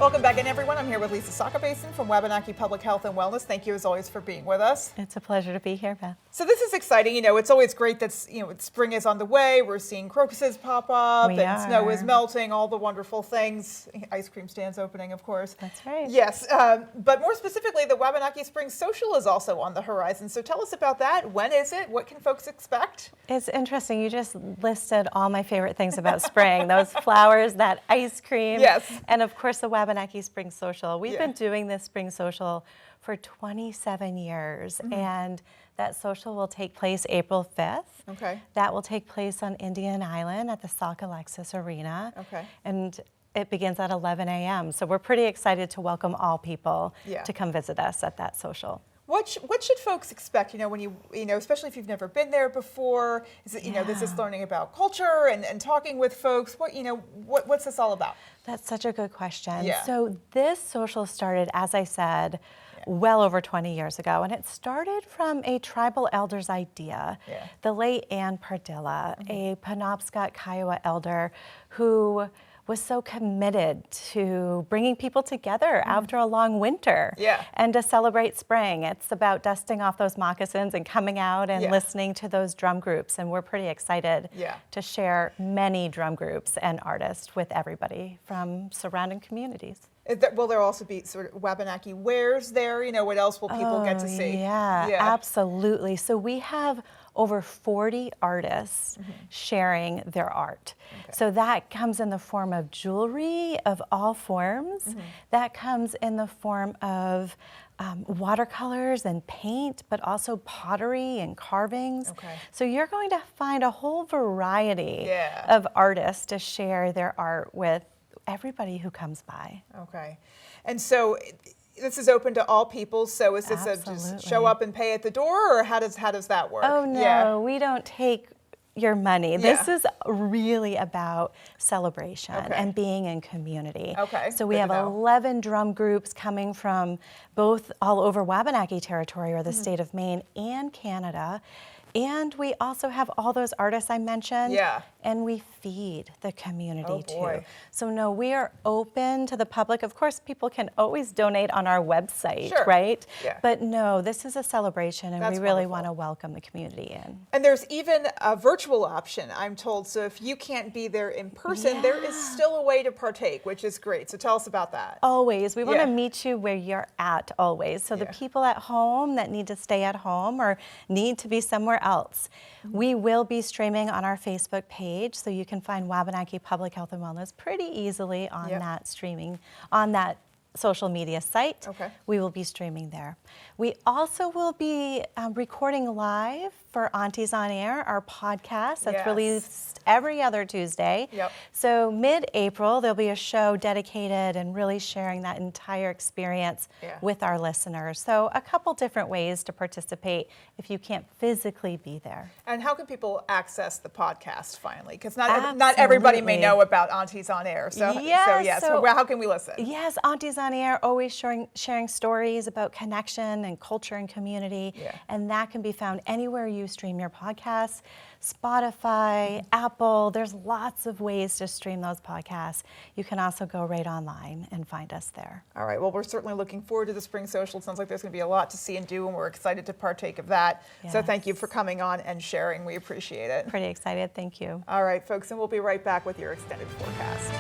Welcome back in, everyone. I'm here with Lisa Sakabason from WABANAKI Public Health and Wellness. Thank you, as always, for being with us. It's a pleasure to be here, Beth. So this is exciting. You know, it's always great that spring is on the way. We're seeing crocuses pop up, snow is melting, all the wonderful things. Ice cream stands opening, of course. That's right. Yes, but more specifically, the WABANAKI Spring Social is also on the horizon. So tell us about that. When is it? What can folks expect? It's interesting. You just listed all my favorite things about spring. Those flowers, that ice cream, and of course the WABANAKI Spring Social. We've been doing this Spring Social for 27 years, and that social will take place April 5th. Okay. That will take place on Indian Island at the Sauk Alexis Arena. Okay. And it begins at 11 a.m. So we're pretty excited to welcome all people to come visit us at that social. What should folks expect? You know, when especially if you've never been there before. Is it this is learning about culture and talking with folks? What's this all about? That's such a good question. Yeah. So this social started, as I said, well over 20 years ago, and it started from a tribal elder's idea. The late Ann Pardilla, a Penobscot Kiowa elder who was so committed to bringing people together after a long winter and to celebrate spring. It's about dusting off those moccasins and coming out and listening to those drum groups. And we're pretty excited to share many drum groups and artists with everybody from surrounding communities. Will there also be sort of WABANAKI wares there? You know, what else will people get to see? Yeah, absolutely. So we have over 40 artists sharing their art. So that comes in the form of jewelry of all forms. That comes in the form of watercolors and paint, but also pottery and carvings. So you're going to find a whole variety of artists to share their art with everybody who comes by. Okay. And so this is open to all people, so is this just show up and pay at the door, or how does that work? Oh no, we don't take your money. This is really about celebration and being in community. So we have 11 drum groups coming from both all over WABANAKI territory, or the state of Maine and Canada. And we also have all those artists I mentioned, and we feed the community too. So no, we are open to the public. Of course, people can always donate on our website, right? But no, this is a celebration, and we really want to welcome the community in. And there's even a virtual option, I'm told. So if you can't be there in person, there is still a way to partake, which is great. So tell us about that. Always. We want to meet you where you're at, always. So the people at home that need to stay at home or need to be somewhere else, we will be streaming on our Facebook page, so you can find WABANAKI Public Health and Wellness pretty easily on that streaming, on that social media site. We will be streaming there. We also will be recording live for Aunties on Air, our podcast that's released every other Tuesday. So mid-April, there'll be a show dedicated and really sharing that entire experience with our listeners. So a couple different ways to participate if you can't physically be there. And how can people access the podcast finally? Because not everybody may know about Aunties on Air. So how can we listen? Yes, Aunties on Air, always sharing stories about connection and culture and community. And that can be found anywhere you stream your podcasts. Spotify, Apple, there's lots of ways to stream those podcasts. You can also go right online and find us there. All right, well, we're certainly looking forward to the Spring Social. It sounds like there's going to be a lot to see and do, and we're excited to partake of that. So thank you for coming on and sharing. We appreciate it. Pretty excited, thank you. All right, folks, and we'll be right back with your extended forecast.